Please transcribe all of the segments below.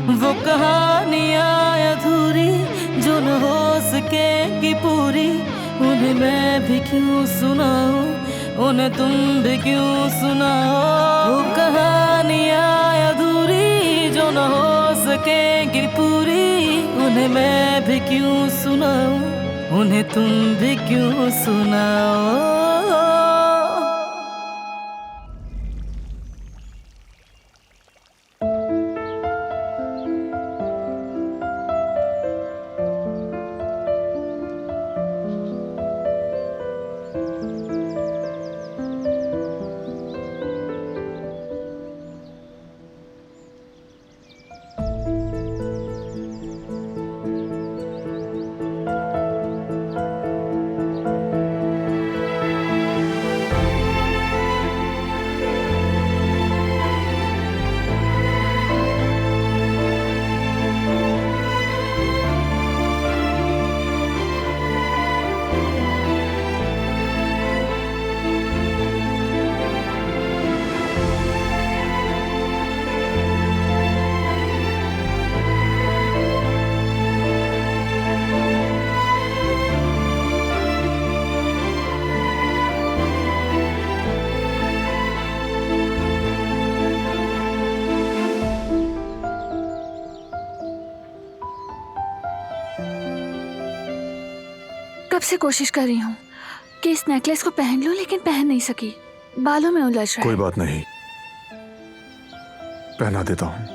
वो कहानियाँ अधूरी जो न हो सकेगी पूरी, उन्हें मैं भी क्यों सुनाऊं, उन्हें तुम भी क्यों सुनाओ। वो कहानियाँ अधूरी जो न हो सकेगी पूरी, उन्हें मैं भी क्यों सुनाऊं, उन्हें तुम भी क्यों सुनाओ। कब से कोशिश कर रही हूँ कि इस नेकलेस को पहन लूं, लेकिन पहन नहीं सकी। बालों में उलझ रहा है। कोई बात नहीं, पहना देता हूँ।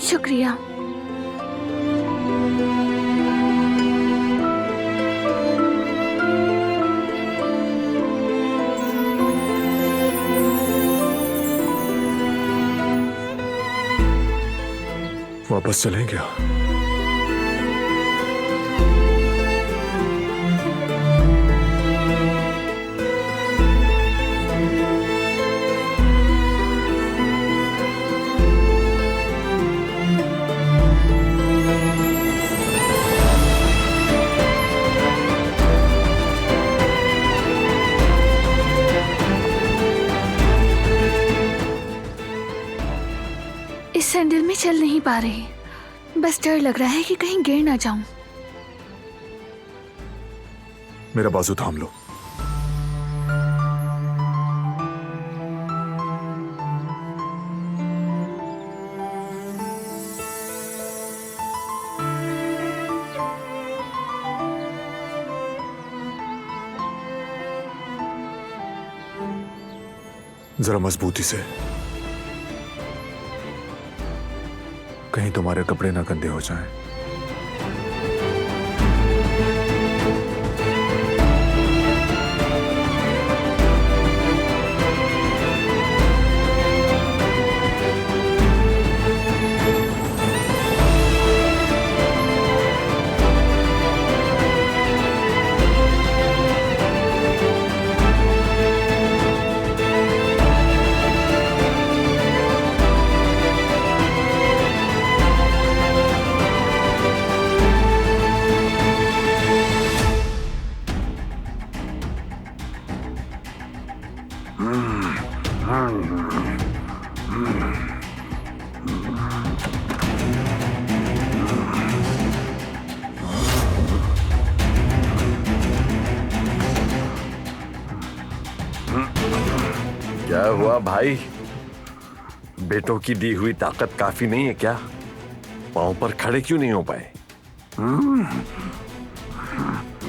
शुक्रिया। वापस चलें क्या? इस सैंडल में चल नहीं पा रही। बस डर लग रहा है कि कहीं गिर ना जाऊं। मेरा बाजू थाम लो। जरा मजबूती से, कहीं तुम्हारे कपड़े ना गंदे हो जाएं। क्या हुआ भाई? बेटों की दी हुई ताकत काफी नहीं है क्या? पांव पर खड़े क्यों नहीं हो पाए?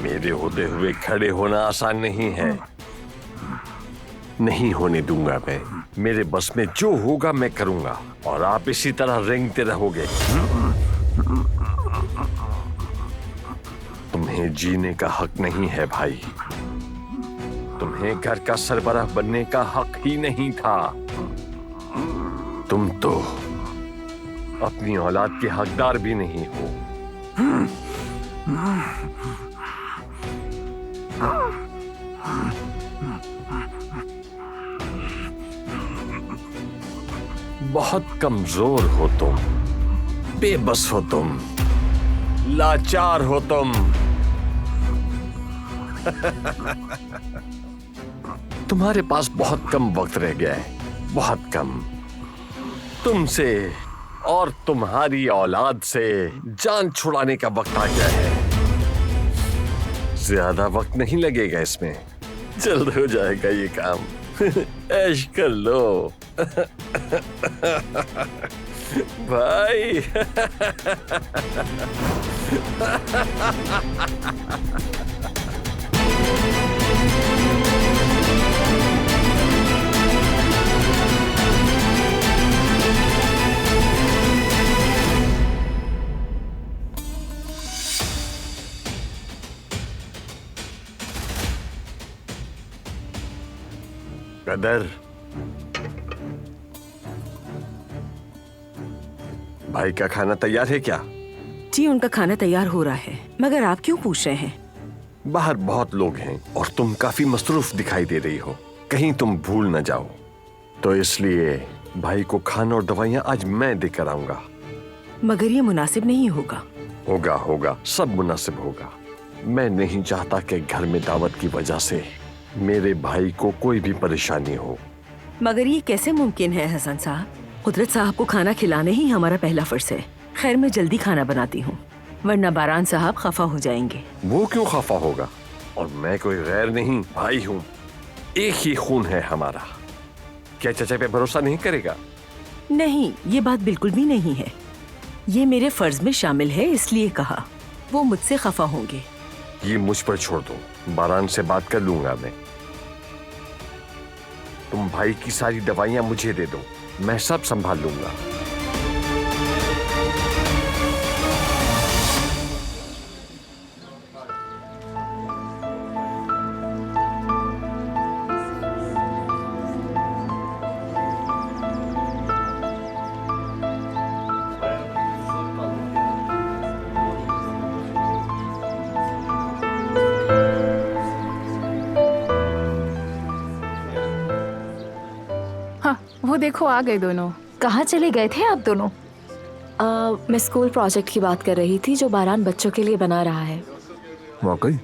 मेरे होते हुए खड़े होना आसान नहीं है। नहीं होने दूंगा मैं। मेरे बस में जो होगा मैं करूंगा और आप इसी तरह रेंगते रहोगे। तुम्हें जीने का हक नहीं है भाई। तुम्हें घर का सरबराह बनने का हक ही नहीं था। तुम तो अपनी औलाद के हकदार भी नहीं हो। बहुत कमजोर हो तुम, बेबस हो तुम, लाचार हो तुम। तुम्हारे पास बहुत कम वक्त रह गया है, बहुत कम। तुमसे और तुम्हारी औलाद से जान छुड़ाने का वक्त आ गया है। ज्यादा वक्त नहीं लगेगा इसमें, जल्द हो जाएगा ये काम। ऐश कर लो भाई। कदर, भाई का खाना तैयार है क्या? जी उनका खाना तैयार हो रहा है, मगर आप क्यों पूछ रहे हैं? बाहर बहुत लोग हैं और तुम काफी मसरूफ दिखाई दे रही हो, कहीं तुम भूल न जाओ। तो इसलिए भाई को खाना और दवाइयां आज मैं देकर आऊंगा। मगर ये मुनासिब नहीं होगा। होगा होगा, सब मुनासिब होगा। मैं नहीं चाहता कि घर में दावत की वजह से मेरे भाई को कोई भी परेशानी हो। मगर ये कैसे मुमकिन है हसन साहब? कुदरत साहब को खाना खिलाने ही हमारा पहला फर्ज है। खैर मैं जल्दी खाना बनाती हूँ, वरना बारान साहब खफा हो जाएंगे। वो क्यों खफा होगा? और मैं कोई गैर नहीं, भाई हूँ। एक ही खून है हमारा। क्या चाचा पे भरोसा नहीं करेगा? नहीं, ये बात बिल्कुल भी नहीं है। ये मेरे फर्ज में शामिल है, इसलिए कहा। वो मुझसे खफा होंगे। ये मुझ पर छोड़ दो, बारान से बात कर लूंगा मैं। तुम भाई की सारी दवाइयां मुझे दे दो, मैं सब संभाल लूंगा। वो देखो आ गए दोनों। कहाँ चले गए थे आप दोनों? मैं स्कूल प्रोजेक्ट की बात कर रही थी जो बारान बच्चों के लिए बना रहा है। वाकई?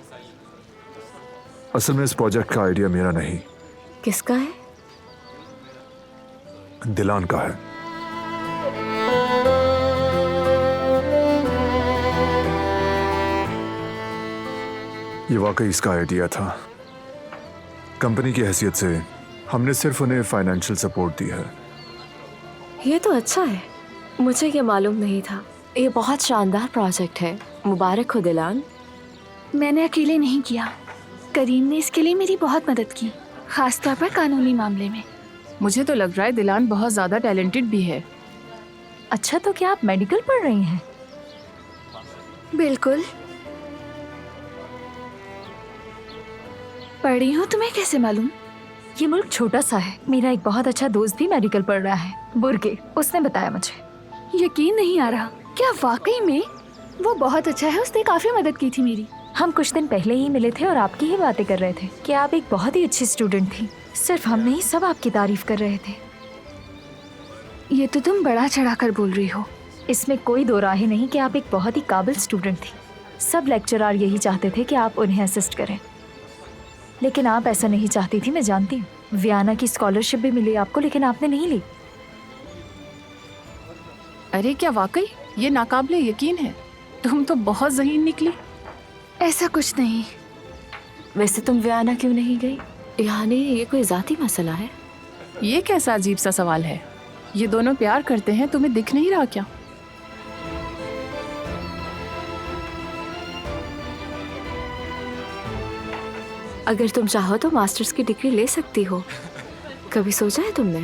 असल में इस प्रोजेक्ट का आइडिया मेरा नहीं, किसका है? दिलान का है। ये वाकई इसका आइडिया था। कंपनी की हैसियत से हमने सिर्फ उन्हें फाइनेंशियल सपोर्ट दी है। ये तो अच्छा है, मुझे ये मालूम नहीं था। ये बहुत शानदार प्रोजेक्ट है, मुबारक हो दिलान। मैंने अकेले नहीं किया, करीम ने इसके लिए मेरी बहुत मदद की, खासतौर पर कानूनी मामले में। मुझे तो लग रहा है दिलान बहुत ज्यादा टैलेंटेड भी है। अच्छा, तो क्या आप मेडिकल पढ़ रही हैं? बिल्कुल पढ़ी हूँ, तुम्हें कैसे मालूम? ये मुल्क छोटा सा है, मेरा एक बहुत अच्छा दोस्त भी मेडिकल पढ़ रहा है, बुर्गे, उसने बताया मुझे। यकीन नहीं आ रहा, क्या वाकई में? वो बहुत अच्छा है, उसने काफी मदद की थी मेरी। हम कुछ दिन पहले ही मिले थे और आपकी ही बातें कर रहे थे कि आप एक बहुत ही अच्छी स्टूडेंट थी। सिर्फ हम नहीं, सब आपकी तारीफ कर रहे थे। ये तो तुम बड़ा चढ़ाकर बोल रही हो। इसमें कोई दो राहें नहीं कि आप एक बहुत ही काबिल स्टूडेंट थी। सब लेक्चरर यही चाहते थे कि आप उन्हें असिस्ट करें, लेकिन आप ऐसा नहीं चाहती थी, मैं जानती हूँ। वियाना की स्कॉलरशिप भी मिली आपको, लेकिन आपने नहीं ली। अरे क्या वाकई ये नाकाबिले यकीन है? तुम तो बहुत ज़हीन निकली। ऐसा कुछ नहीं। वैसे तुम वियाना क्यों नहीं गई? यानी ये कोई जाती मसला है? ये कैसा अजीब सा सवाल है? ये दोनों प्यार करते हैं, तुम्हें दिख नहीं रहा क्या? अगर तुम चाहो तो मास्टर्स की डिग्री ले सकती हो। कभी सोचा है तुमने?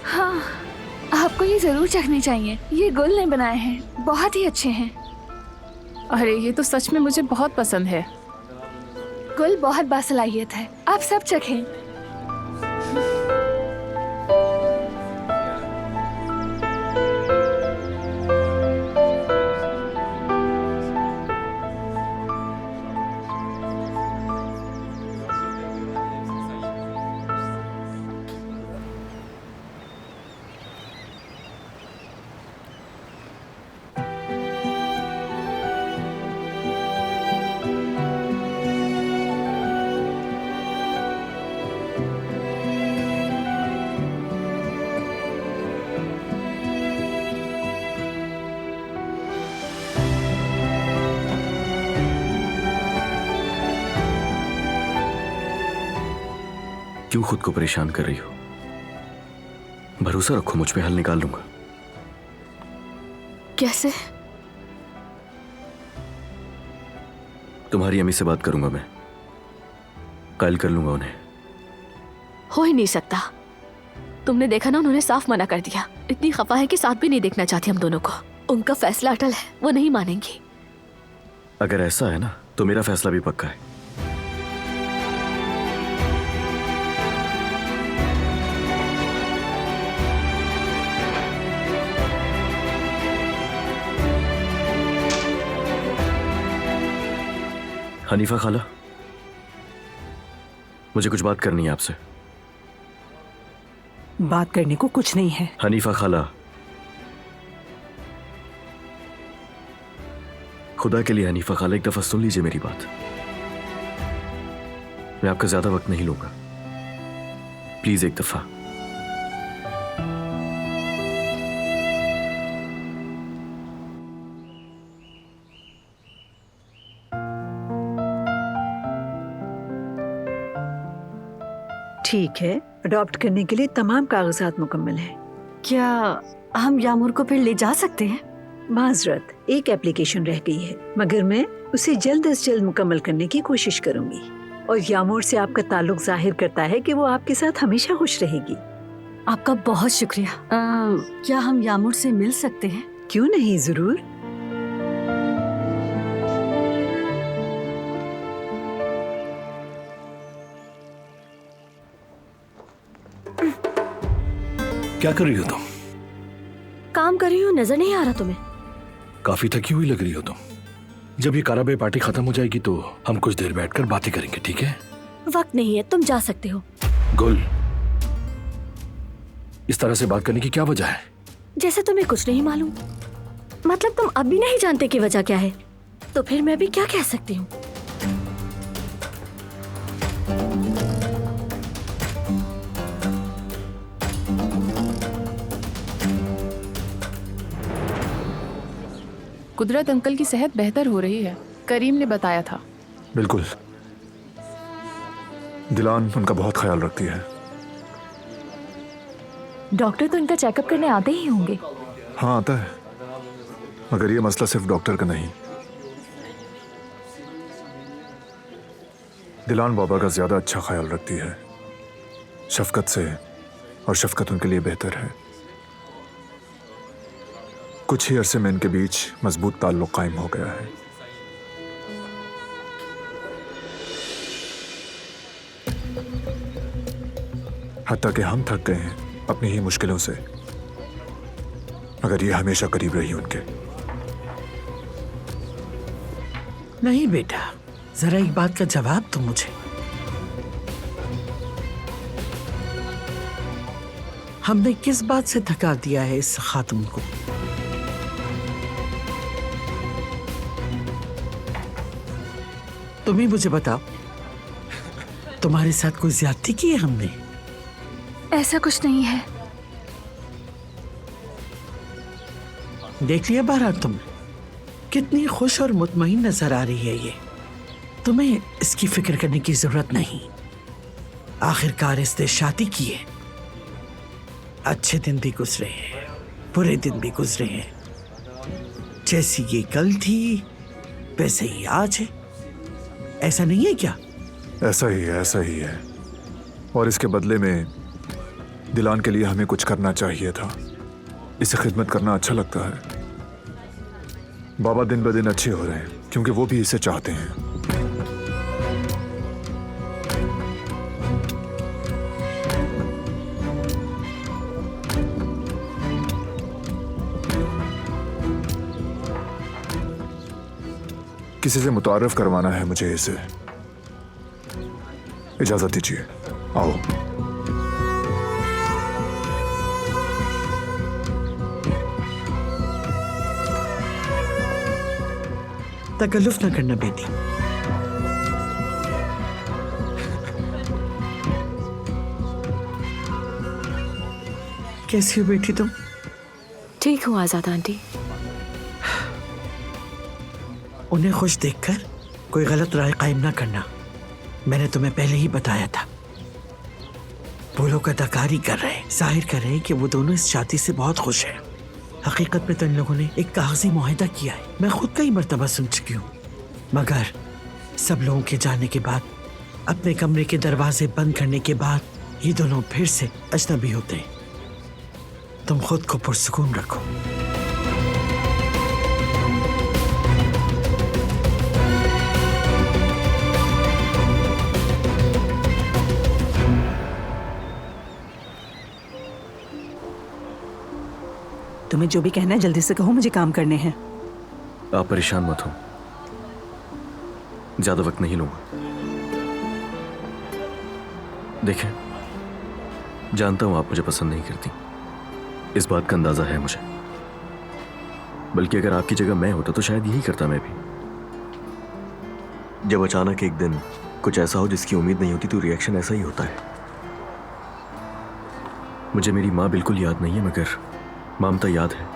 हाँ, आपको ये जरूर चखने चाहिए। ये गुल ने बनाए हैं, बहुत ही अच्छे हैं। अरे ये तो सच में मुझे बहुत पसंद है। गुल बहुत बासलाहियत है, आप सब चखें। क्यों खुद को परेशान कर रही हो? भरोसा रखो, मुझ पे हल निकाल लूंगा। कैसे? तुम्हारी अम्मी से बात करूंगा मैं, कल कर लूंगा उन्हें। हो ही नहीं सकता। तुमने देखा ना, उन्होंने साफ मना कर दिया। इतनी खफा है कि साथ भी नहीं देखना चाहती हम दोनों को। उनका फैसला अटल है, वो नहीं मानेंगी। अगर ऐसा है ना तो मेरा फैसला भी पक्का है। हनीफा खाला, मुझे कुछ बात करनी है आपसे। बात करने को कुछ नहीं है। हनीफा खाला, खुदा के लिए हनीफा खाला, एक दफा सुन लीजिए मेरी बात। मैं आपका ज्यादा वक्त नहीं लूंगा, प्लीज एक दफा। ठीक है, अडॉप्ट करने के लिए तमाम कागजात मुकम्मल हैं। क्या हम यामुर को फिर ले जा सकते हैं? माजरत, एक एप्लीकेशन रह गई है, मगर मैं उसे जल्द से जल्द मुकम्मल करने की कोशिश करूंगी। और यामुर से आपका ताल्लुक जाहिर करता है कि वो आपके साथ हमेशा खुश रहेगी। आपका बहुत शुक्रिया। क्या हम यामुर से मिल सकते हैं? क्यों नहीं, जरूर। क्या कर रही हो तुम? काम कर रही हूँ, नजर नहीं आ रहा तुम्हें? काफी थकी हुई लग रही हो तुम। जब ये काराबे पार्टी खत्म हो जाएगी तो हम कुछ देर बैठकर बातें करेंगे, ठीक है? वक्त नहीं है, तुम जा सकते हो। गुल, इस तरह से बात करने की क्या वजह है? जैसे तुम्हें कुछ नहीं मालूम। मतलब तुम अब भी नहीं जानते कि वजह क्या है, तो फिर मैं भी क्या कह सकती हूँ? कुदरत अंकल की सेहत बेहतर हो रही है, करीम ने बताया था। बिल्कुल, दिलान उनका बहुत ख्याल रखती है। डॉक्टर तो इनका चेकअप करने आते ही होंगे। हाँ आता है, मगर ये मसला सिर्फ डॉक्टर का नहीं, दिलान बाबा का ज्यादा अच्छा ख्याल रखती है, शफकत से, और शफकत उनके लिए बेहतर है। कुछ ही अरसे में इनके बीच मजबूत ताल्लुक कायम हो गया है। हत्ता कि हम थक गए हैं अपनी ही मुश्किलों से, मगर ये हमेशा करीब रही उनके। नहीं बेटा, जरा एक बात का जवाब दो मुझे। हमने किस बात से थका दिया है इस खातून को? तुम ही मुझे बताओ, तुम्हारे साथ कोई ज्यादती की है हमने? ऐसा कुछ नहीं है। देख लिया बारात तुमने, कितनी खुश और मुतमईन नजर आ रही है ये। तुम्हें इसकी फिक्र करने की जरूरत नहीं। आखिरकार इसने शादी की है। अच्छे दिन भी गुजरे हैं, बुरे दिन भी गुजरे हैं। जैसी ये कल थी वैसे ही आज है। ऐसा नहीं है क्या? ऐसा ही है, ऐसा ही है। और इसके बदले में दिलान के लिए हमें कुछ करना चाहिए था। इसे खिदमत करना अच्छा लगता है। बाबा दिन ब दिन अच्छे हो रहे हैं क्योंकि वो भी इसे चाहते हैं। किसी से मुतारफ करवाना है मुझे इसे। इजाजत दीजिए, आओ। तकल्लुफ न करना बेटी। कैसी हो बेटी तुम? ठीक हूँ आजाद आंटी। उन्हें खुश देखकर कोई गलत राय कायम ना करना। मैंने तुम्हें पहले ही बताया था। वो लोग अदाकारी कर रहे हैं, जाहिर कर रहे हैं कि वो दोनों इस शादी से बहुत खुश हैं। हकीकत में तो इन लोगों ने एक कागजी मुआहिदा किया है। मैं खुद कई मर्तबा सुन चुकी हूँ, मगर सब लोगों के जाने के बाद, अपने कमरे के दरवाजे बंद करने के बाद, ये दोनों फिर से अजनबी होते हैं। तुम खुद को पुरसुकून रखो। तुम्हें जो भी कहना है जल्दी से कहो, मुझे काम करने हैं। आप परेशान मत हो, ज्यादा वक्त नहीं लूंगा। देखें, जानता हूं आप मुझे पसंद नहीं करती, इस बात का अंदाजा है मुझे। बल्कि अगर आपकी जगह मैं होता तो शायद यही करता मैं भी। जब अचानक एक दिन कुछ ऐसा हो जिसकी उम्मीद नहीं होती तो रिएक्शन ऐसा ही होता है। मुझे मेरी माँ बिल्कुल याद नहीं है, मगर ममता याद है।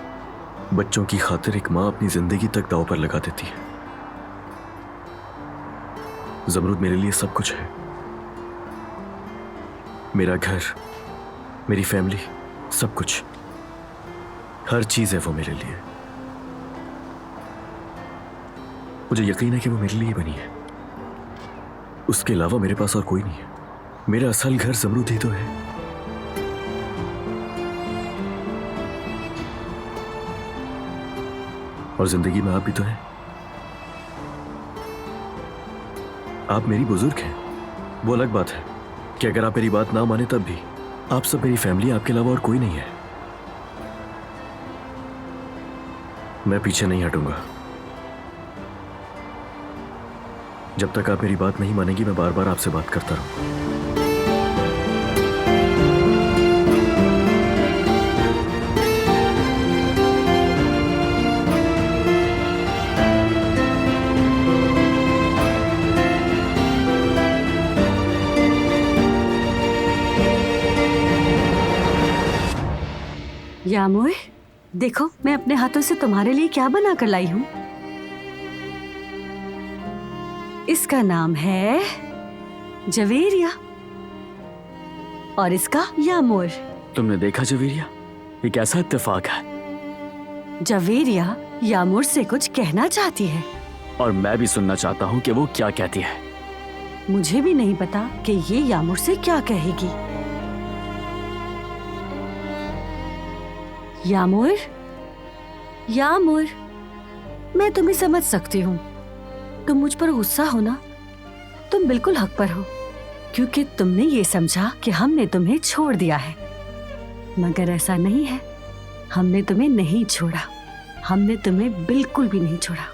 बच्चों की खातिर एक माँ अपनी जिंदगी तक दांव पर लगा देती है। ज़मरूद मेरे लिए सब कुछ है। मेरा घर, मेरी फैमिली, सब कुछ, हर चीज है वो मेरे लिए। मुझे यकीन है कि वो मेरे लिए बनी है। उसके अलावा मेरे पास और कोई नहीं है। मेरा असल घर ज़मरूद ही तो है। और जिंदगी में आप भी तो हैं। आप मेरी बुजुर्ग हैं, वो अलग बात है कि अगर आप मेरी बात ना माने तब भी आप सब मेरी फैमिली, आपके अलावा और कोई नहीं है। मैं पीछे नहीं हटूंगा। जब तक आप मेरी बात नहीं मानेंगी मैं बार बार आपसे बात करता रहूंगा। यामोए, देखो मैं अपने हाथों से तुम्हारे लिए क्या बना कर लाई हूँ। इसका नाम है जवेरिया और इसका यामोर। तुमने देखा जवेरिया, ये कैसा इत्तेफाक है। जवेरिया यामोर से कुछ कहना चाहती है और मैं भी सुनना चाहता हूँ कि वो क्या कहती है। मुझे भी नहीं पता कि ये यामोर से क्या कहेगी। यामोर, यामोर, मैं तुम्हें समझ सकती हूँ। तुम मुझ पर गुस्सा हो ना, तुम बिल्कुल हक पर हो, क्योंकि तुमने ये समझा कि हमने तुम्हें छोड़ दिया है, मगर ऐसा नहीं है। हमने तुम्हें नहीं छोड़ा, हमने तुम्हें बिल्कुल भी नहीं छोड़ा।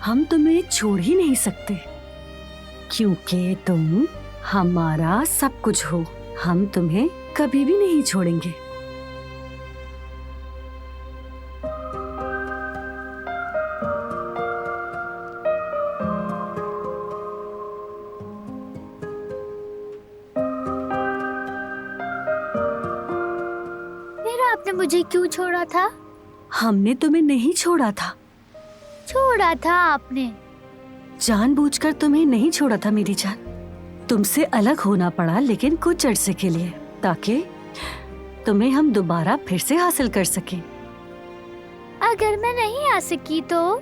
हम तुम्हें छोड़ ही नहीं सकते, क्योंकि तुम हमारा सब कुछ हो। हम तुम्हें कभी भी नहीं छोड़ेंगे। आपने मुझे क्यों छोड़ा था? हमने तुम्हें नहीं छोड़ा था। छोड़ा था आपने। जानबूझकर तुम्हें नहीं छोड़ा था मेरी जान। तुमसे अलग होना पड़ा, लेकिन कुछ अरसे के लिए, ताकि तुम्हें हम दोबारा फिर से हासिल कर सके। अगर मैं नहीं आ सकी तो?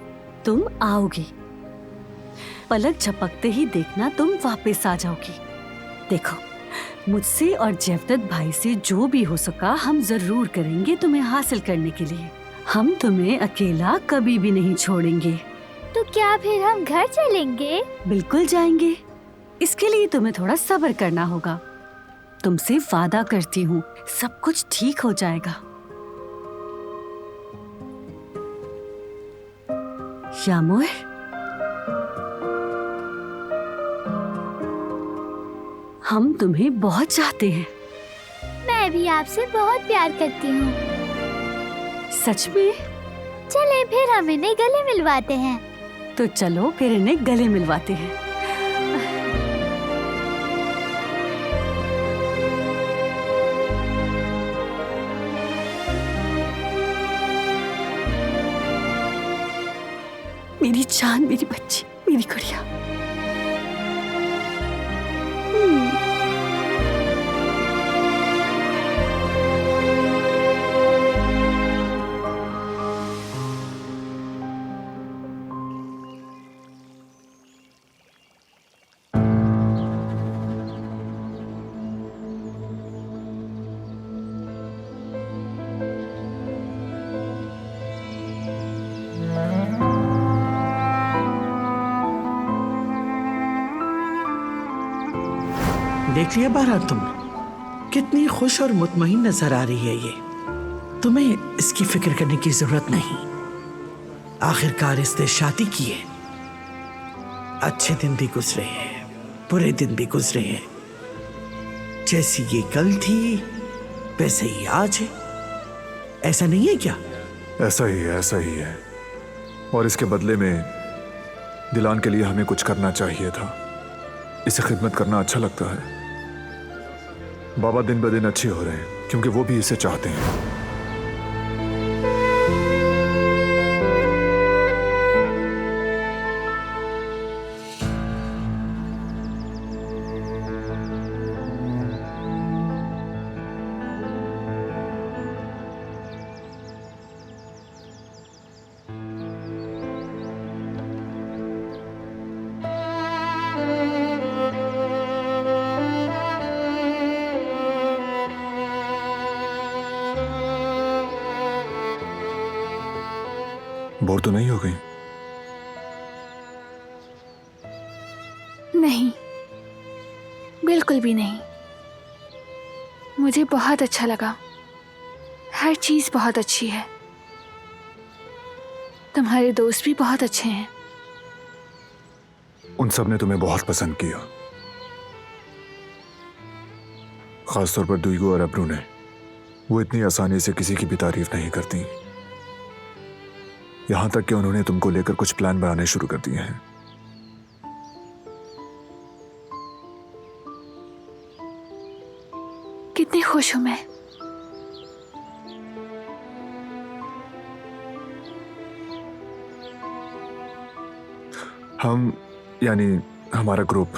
तुम आओगी, पलक झपकते ही देखना तुम वापस आ जाओगी। देखो, मुझसे और जयवदत्त भाई से जो भी हो सका हम जरूर करेंगे तुम्हें हासिल करने के लिए। हम तुम्हें अकेला कभी भी नहीं छोड़ेंगे। तो क्या फिर हम घर चलेंगे? बिल्कुल जाएंगे। इसके लिए तुम्हें थोड़ा सब्र करना होगा। तुमसे वादा करती हूँ, सब कुछ ठीक हो जाएगा। यामोर, हम तुम्हें बहुत चाहते हैं। मैं भी आपसे बहुत प्यार करती हूँ। सच में? चले फिर हम इन्हें गले मिलवाते हैं। तो चलो फिर इन्हें गले मिलवाते हैं। मेरी जान, मेरी बच्ची, मेरी गुड़िया। देख लिया बारात तुमने? कितनी खुश और मुतमईन नजर आ रही है ये। तुम्हें इसकी फिक्र करने की जरूरत नहीं। आखिरकार इसने शादी की है। अच्छे दिन भी गुजरे हैं, बुरे दिन भी गुजरे हैं। जैसी ये कल थी वैसे ही आज है। ऐसा नहीं है क्या? ऐसा ही है, ऐसा ही है। और इसके बदले में दिलान के लिए हमें कुछ करना चाहिए था। इसे खिदमत करना अच्छा लगता है। बाबा दिन ब दिन अच्छे हो रहे हैं क्योंकि वो भी इसे चाहते हैं। बोर तो नहीं हो गई? नहीं, बिल्कुल भी नहीं। मुझे बहुत अच्छा लगा। हर चीज बहुत अच्छी है। तुम्हारे दोस्त भी बहुत अच्छे हैं। उन सब ने तुम्हें बहुत पसंद किया, खासतौर पर दुईगो और अब्रू ने। वो इतनी आसानी से किसी की भी तारीफ नहीं करती, यहां तक कि उन्होंने तुमको लेकर कुछ प्लान बनाने शुरू कर दिए हैं। कितनी खुश हूं मैं। हम यानी हमारा ग्रुप,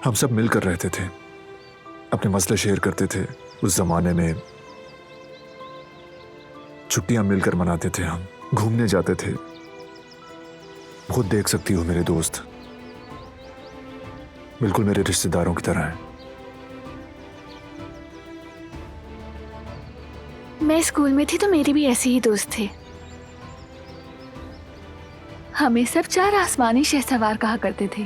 हम सब मिलकर रहते थे, अपने मसले शेयर करते थे। उस जमाने में छुट्टियां मिलकर मनाते थे, हम घूमने जाते थे। खुद देख सकती हो मेरे दोस्त बिल्कुल मेरे रिश्तेदारों की तरह हैं। मैं स्कूल में थी तो मेरे भी ऐसे ही दोस्त थे। हमें सब 4 आसमानी शहसवार कहा करते थे।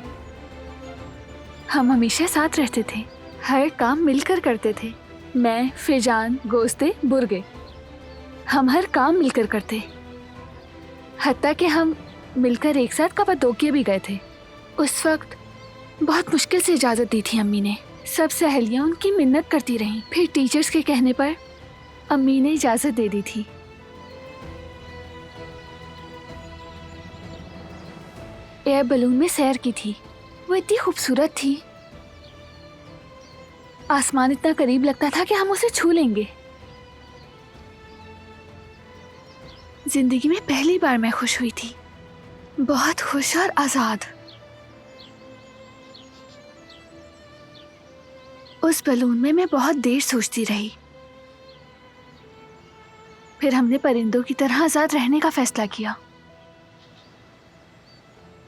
हम हमेशा साथ रहते थे, हर काम मिलकर करते थे। मैं, फिजान, गोस्ते, बुर्गे, हम हर काम मिलकर करते। हत्ता कि हम मिलकर एक साथ कपादोकिया भी गए थे। उस वक्त बहुत मुश्किल से इजाज़त दी थी अम्मी ने। सब सहेलियां उनकी मिन्नत करती रहीं। फिर टीचर्स के कहने पर अम्मी ने इजाज़त दे दी थी। एयर बलून में सैर की थी। वो इतनी खूबसूरत थी, आसमान इतना करीब लगता था कि हम उसे छू लेंगे। जिंदगी में पहली बार मैं खुश हुई थी, बहुत खुश और आजाद। उस बलून में मैं बहुत देर सोचती रही। फिर हमने परिंदों की तरह आजाद रहने का फैसला किया।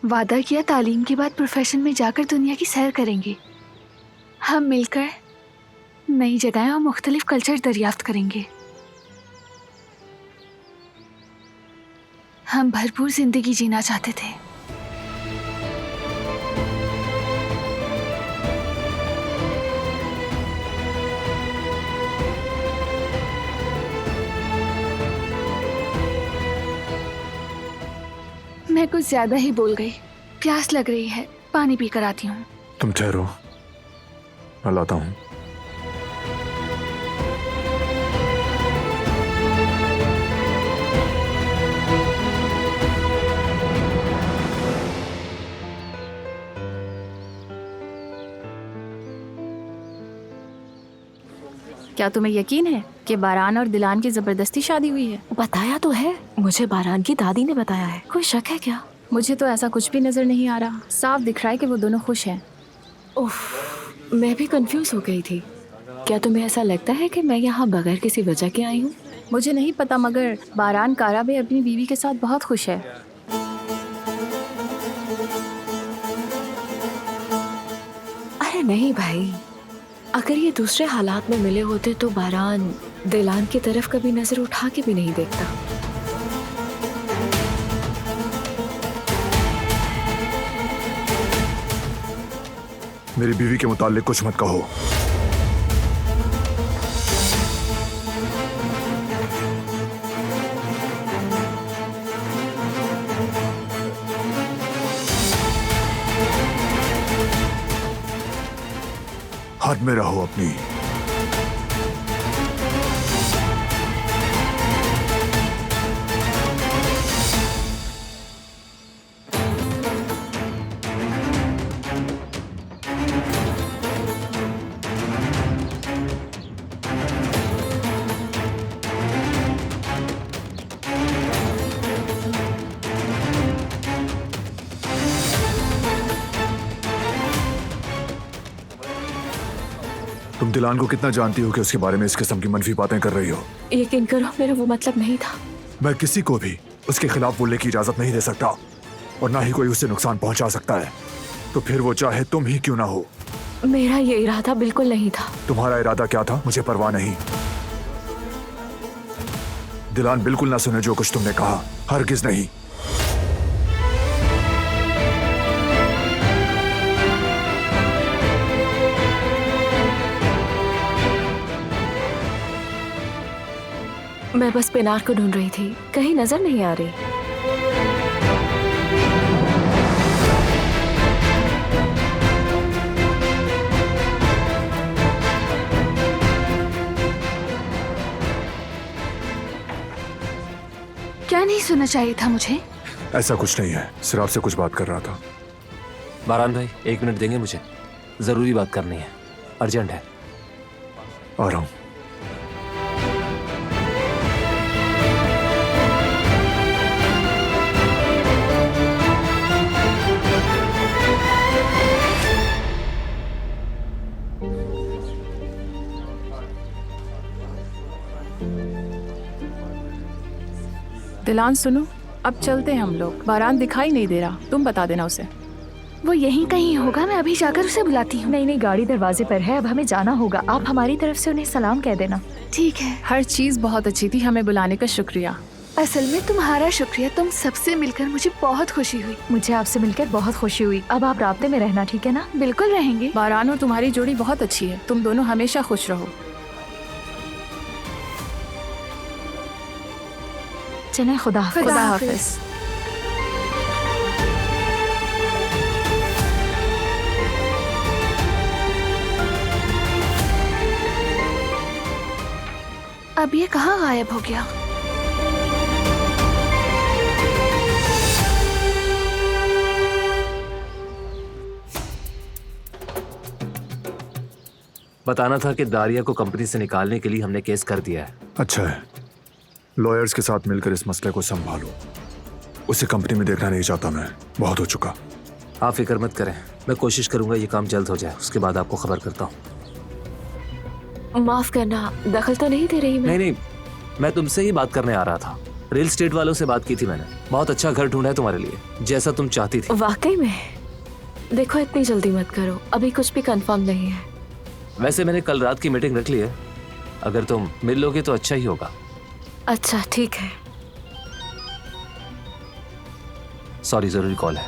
वादा किया तालीम के बाद प्रोफेशन में जाकर दुनिया की सैर करेंगे। हम मिलकर नई जगहें और मुख्तलिफ कल्चर दरियाफ्त करेंगे। हम भरपूर जिंदगी जीना चाहते थे। मैं कुछ ज्यादा ही बोल गई। प्यास लग रही है, पानी पी कर आती हूँ। तुम ठहरो, मैं लाता हूँ। क्या तुम्हें यकीन है कि बारान और दिलान की जबरदस्ती शादी हुई है? बताया तो है, मुझे बारान की दादी ने बताया है। कोई शक है क्या? मुझे तो ऐसा कुछ भी नजर नहीं आ रहा। साफ दिख रहा है कि वो दोनों खुश हैं। उफ, मैं भी कंफ्यूज हो गई थी। क्या तुम्हें ऐसा लगता है कि मैं यहाँ बगैर किसी वजह के आई हूँ? मुझे नहीं पता, मगर बारान काराबे अपनी बीवी के साथ बहुत खुश है। अरे नहीं भाई, अगर ये दूसरे हालात में मिले होते तो बारान दिलान की तरफ कभी नजर उठा के भी नहीं देखता। मेरी बीवी के मुताल्लिक कुछ मत कहो। हद में रहो अपनी। तुम दिलान को कितना जानती हो कि उसके बारे में इस किस्म की मनफी बातें कर रही हो? यकीन करो, मेरा वो मतलब नहीं था। मैं किसी को भी उसके खिलाफ बोलने की इजाजत नहीं दे सकता और ना ही कोई उसे नुकसान पहुंचा सकता है, तो फिर वो चाहे तुम ही क्यों ना हो। मेरा ये इरादा बिल्कुल नहीं था। तुम्हारा इरादा क्या था मुझे परवाह नहीं। दिलान बिल्कुल ना सुने जो कुछ तुमने कहा, हरगिज नहीं। मैं बस पिनार को ढूंढ रही थी, कहीं नजर नहीं आ रही। क्या नहीं सुनना चाहिए था मुझे? ऐसा कुछ नहीं है, सिर्फ आपसे कुछ बात कर रहा था। बारान भाई 1 मिनट देंगे मुझे? जरूरी बात करनी है, अर्जेंट है। आ रहा हूं। दिलान सुनो, अब चलते हैं हम लोग। बारान दिखाई नहीं दे रहा, तुम बता देना उसे। वो यहीं कहीं होगा, मैं अभी जाकर उसे बुलाती हूँ। नहीं नहीं, गाड़ी दरवाजे पर है, अब हमें जाना होगा। आप हमारी तरफ से उन्हें सलाम कह देना। ठीक है। हर चीज बहुत अच्छी थी, हमें बुलाने का शुक्रिया। असल में तुम्हारा शुक्रिया, तुम सबसे मिलकर मुझे बहुत खुशी हुई। मुझे आपसे मिलकर बहुत खुशी हुई। अब आप राब्ते में रहना, ठीक है ना? बिल्कुल रहेंगे। बारान और तुम्हारी जोड़ी बहुत अच्छी है, तुम दोनों हमेशा खुश रहो। चलें, खुदा हाफिज। खुदा हाफिज। अब ये कहाँ गायब हो गया? बताना था कि दारिया को कंपनी से निकालने के लिए हमने केस कर दिया है। अच्छा है, लॉयर्स के साथ मिलकर इस मसले को संभालो। उसे कंपनी में देखना नहीं चाहता मैं, बहुत हो चुका। आप फिक्र मत करें, मैं कोशिश करूंगा ये काम जल्द हो जाए, उसके बाद आपको खबर करता हूँ। माफ करना, दखल तो नहीं दे रही मैं। नहीं, मैं तुमसे ही बात करने आ रहा था। रियल एस्टेट वालों से बात की थी मैंने, बहुत अच्छा घर ढूंढा है तुम्हारे लिए, जैसा तुम चाहती थी। वाकई में? देखो इतनी जल्दी मत करो, अभी कुछ भी कंफर्म नहीं है। वैसे मैंने कल रात की मीटिंग रख ली है, अगर तुम मिल लोगे तो अच्छा ही होगा। अच्छा ठीक है। सॉरी, जरूरी कॉल है।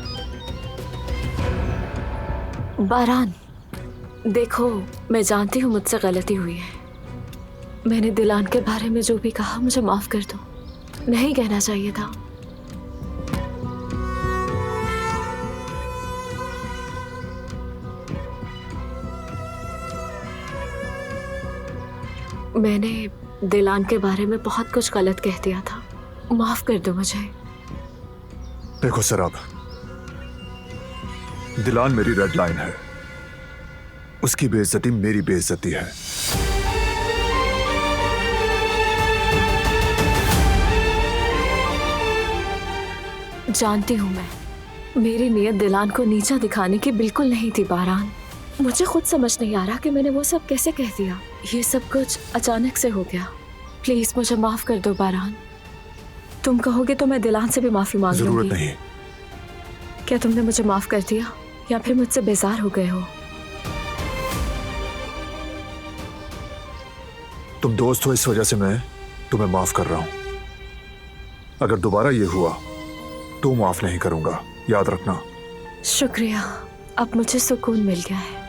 बारान, देखो मैं जानती हूँ मुझसे गलती हुई है। मैंने दिलान के बारे में जो भी कहा मुझे माफ कर दो, नहीं कहना चाहिए था। मैंने दिलान के बारे में बहुत कुछ गलत कह दिया था, माफ कर दो मुझे। देखो सराब, दिलान मेरी रेड लाइन है, उसकी बेइज्जती मेरी बेइज्जती है। जानती हूँ मैं, मेरी नीयत दिलान को नीचा दिखाने की बिल्कुल नहीं थी बारान। मुझे खुद समझ नहीं आ रहा कि मैंने वो सब कैसे कह दिया। ये सब कुछ अचानक से हो गया। प्लीज मुझे माफ कर दो बारान। तुम कहोगे तो मैं दिलान से भी माफी मांग लूंगी। जरूरत नहीं। क्या तुमने मुझे माफ कर दिया या फिर मुझसे बेजार हो गए हो? तुम दोस्त हो, इस वजह से मैं तुम्हें माफ कर रहा हूं। अगर दोबारा ये हुआ तो माफ नहीं करूंगा, याद रखना। शुक्रिया, अब मुझे सुकून मिल गया है।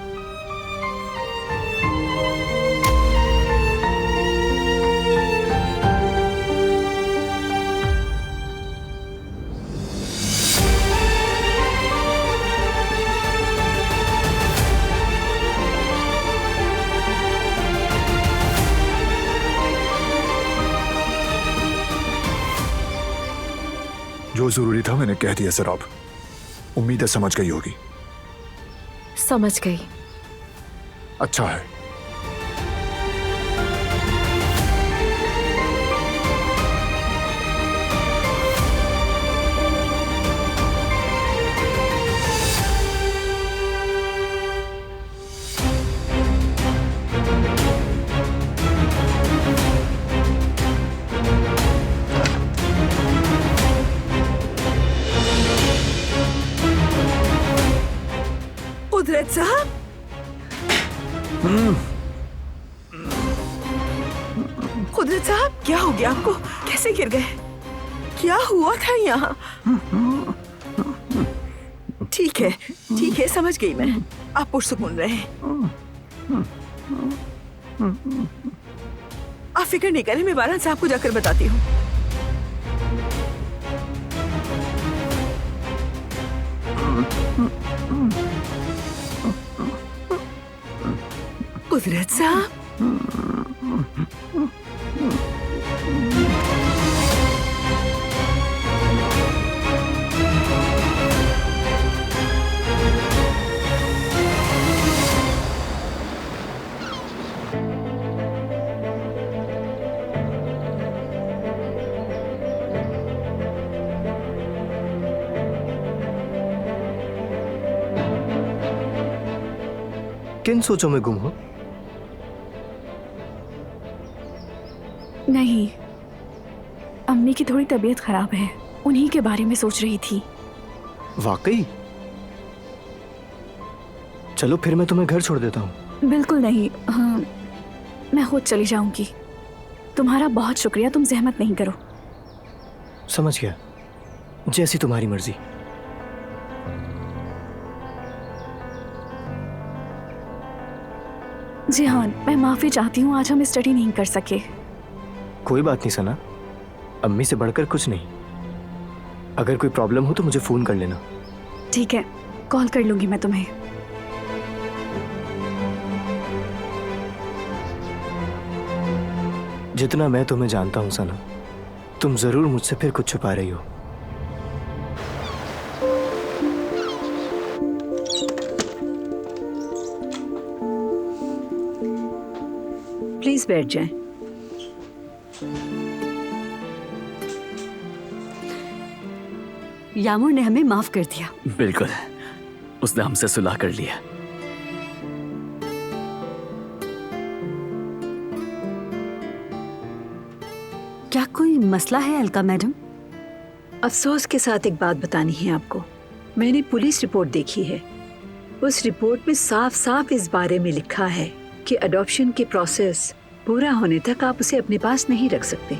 जो जरूरी था मैंने कह दिया सराब, उम्मीद है समझ गई होगी। समझ गई। अच्छा है। कुदरत साहब, कुदरत साहब, क्या हो गया आपको? कैसे गिर गए? क्या हुआ था यहाँ? ठीक है, समझ गई मैं। आप पुरसुकून रहे। आप फिक्र नहीं करें, मैं बारान साहब को जाकर बताती हूँ। कुदरत साहब, किन सोचों में गुम हो? नहीं, अम्मी की थोड़ी तबीयत खराब है, उन्हीं के बारे में सोच रही थी। वाकई? चलो फिर मैं तुम्हें घर छोड़ देता हूँ। बिल्कुल नहीं, हाँ, मैं खुद चली जाऊंगी। तुम्हारा बहुत शुक्रिया, तुम जहमत नहीं करो। समझ गया, जैसी तुम्हारी मर्जी। जी हाँ, मैं माफी चाहती हूँ, आज हम स्टडी नहीं कर सके। कोई बात नहीं सना, अम्मी से बढ़कर कुछ नहीं। अगर कोई प्रॉब्लम हो तो मुझे फोन कर लेना। ठीक है, कॉल कर लूंगी मैं तुम्हें। जितना मैं तुम्हें जानता हूँ सना, तुम जरूर मुझसे फिर कुछ छुपा रही हो। प्लीज बैठ जाएं। यामूर ने हमें माफ कर दिया। बिल्कुल, उसने हमसे सुलह कर लिया। क्या कोई मसला है अलका मैडम? अफसोस के साथ एक बात बतानी है आपको। मैंने पुलिस रिपोर्ट देखी है। उस रिपोर्ट में साफ साफ इस बारे में लिखा है कि अडॉप्शन की प्रोसेस पूरा होने तक आप उसे अपने पास नहीं रख सकते।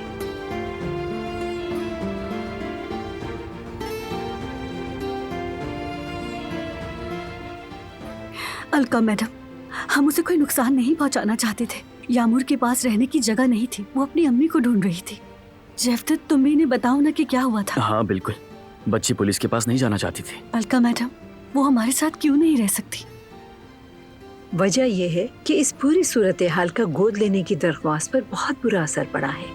अलका मैडम, हम उसे कोई नुकसान नहीं पहुंचाना चाहते थे। यामूर के पास रहने की जगह नहीं थी, वो अपनी अम्मी को ढूंढ रही थी। जेफ्तत, तुम भी इन्हें बताओ ना कि क्या हुआ था। हाँ बिल्कुल, बच्ची पुलिस के पास नहीं जाना चाहती थी। अलका मैडम, वो हमारे साथ क्यों नहीं रह सकती? वजह यह है कि इस पूरी सूरत हाल का गोद लेने की दरख्वास्त पर बहुत बुरा असर पड़ा है।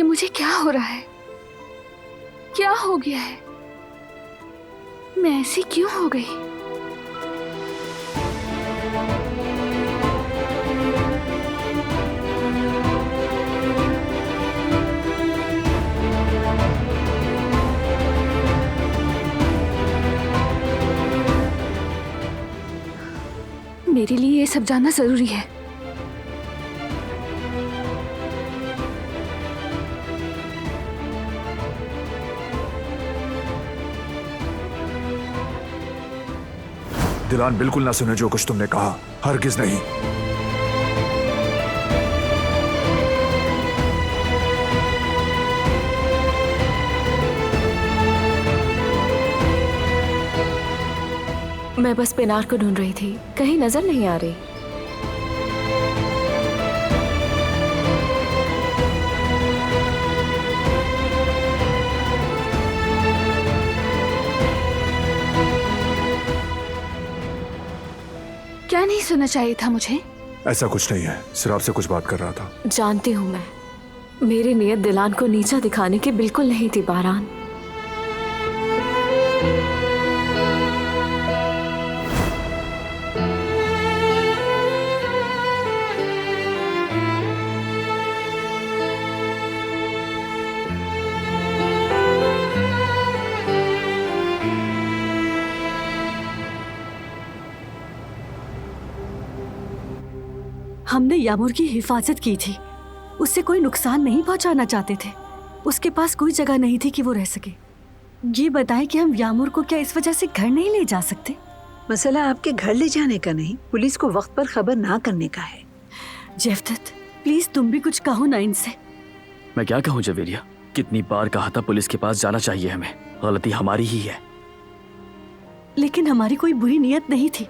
मुझे क्या हो रहा है? क्या हो गया है? मैं ऐसी क्यों हो गई? मेरे लिए ये सब जानना जरूरी है। दिलान, बिल्कुल ना सुने जो कुछ तुमने कहा, हरगिज नहीं। मैं बस पिनार को ढूंढ रही थी, कहीं नजर नहीं आ रही। क्या नहीं सुनना चाहिए था मुझे? ऐसा कुछ नहीं है, सिर्फ आपसे कुछ बात कर रहा था। जानती हूँ मैं, मेरी नीयत दिलान को नीचा दिखाने की बिल्कुल नहीं थी बारान। हमने यामूर की हिफाजत की थी, उससे कोई नुकसान नहीं पहुंचाना चाहते थे। उसके पास कोई जगह नहीं थी कि वो रह सके। ये बताएं कि हम यामूर को क्या इस वजह से घर नहीं ले जा सकते? मसला आपके घर ले जाने का नहीं, पुलिस को वक्त पर खबर ना करने का है। जेफ्तत, प्लीज तुम भी कुछ कहो ना इनसे। मैं क्या कहूँ जवेरिया, कितनी बार कहा था पुलिस के पास जाना चाहिए हमें, गलती हमारी ही है। लेकिन हमारी कोई बुरी नीयत नहीं थी।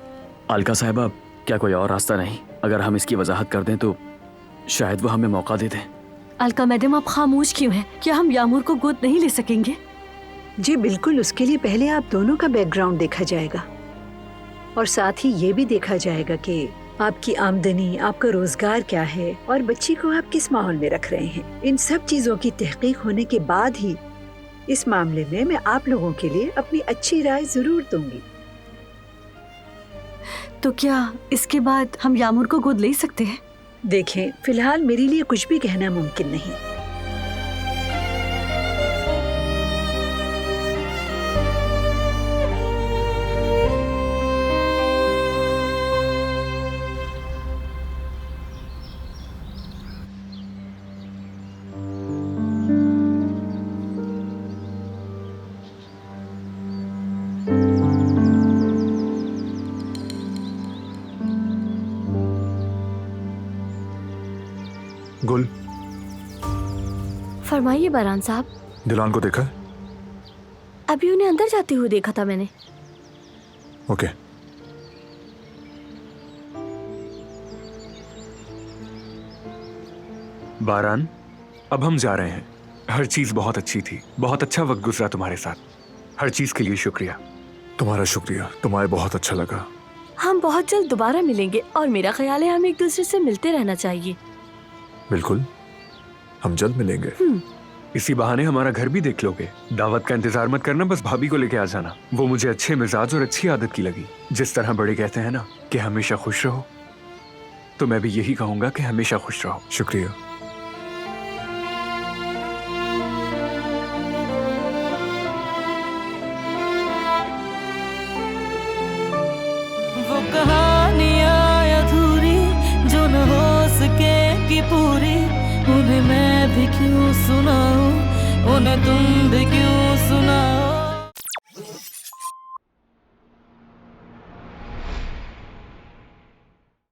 अलका साहिबा, क्या कोई और रास्ता नहीं? अगर हम इसकी वजाहत कर दें तो शायद वो हमें मौका दे दें। अलका मैडम, आप खामोश क्यों हैं? क्या हम यामूर को गोद नहीं ले सकेंगे? जी बिल्कुल, उसके लिए पहले आप दोनों का बैकग्राउंड देखा जाएगा। और साथ ही ये भी देखा जाएगा कि आपकी आमदनी, आपका रोजगार क्या है और बच्ची को आप किस माहौल में रख रहे हैं। इन सब चीजों की तहकीक होने के बाद ही इस मामले में मैं आप लोगों के लिए अपनी अच्छी राय जरूर दूंगी। तो क्या इसके बाद हम यामुर को गोद ले सकते हैं? देखें, फिलहाल मेरे लिए कुछ भी कहना मुमकिन नहीं। गुल, फरमाइए बारान साहब। दिलान को देखा? अभी उन्हें अंदर जाते हुए देखा था मैंने। ओके। बारान, अब हम जा रहे हैं। हर चीज बहुत अच्छी थी, बहुत अच्छा वक्त गुजरा तुम्हारे साथ। हर चीज के लिए शुक्रिया। तुम्हारा शुक्रिया, तुम्हारे बहुत अच्छा लगा। हम बहुत जल्द दोबारा मिलेंगे और मेरा ख्याल है हम एक दूसरे से मिलते रहना चाहिए। बिल्कुल, हम जल्द मिलेंगे। इसी बहाने हमारा घर भी देख लोगे। दावत का इंतजार मत करना, बस भाभी को लेके आ जाना। वो मुझे अच्छे मिजाज और अच्छी आदत की लगी। जिस तरह बड़े कहते हैं ना कि हमेशा खुश रहो, तो मैं भी यही कहूंगा कि हमेशा खुश रहो। शुक्रिया। वो कहानियाँ अधूरी जो न हो सके कि पूरी, उन्हें मैं भी क्यों सुनाऊं, उन्हें तुम भी क्यों सुना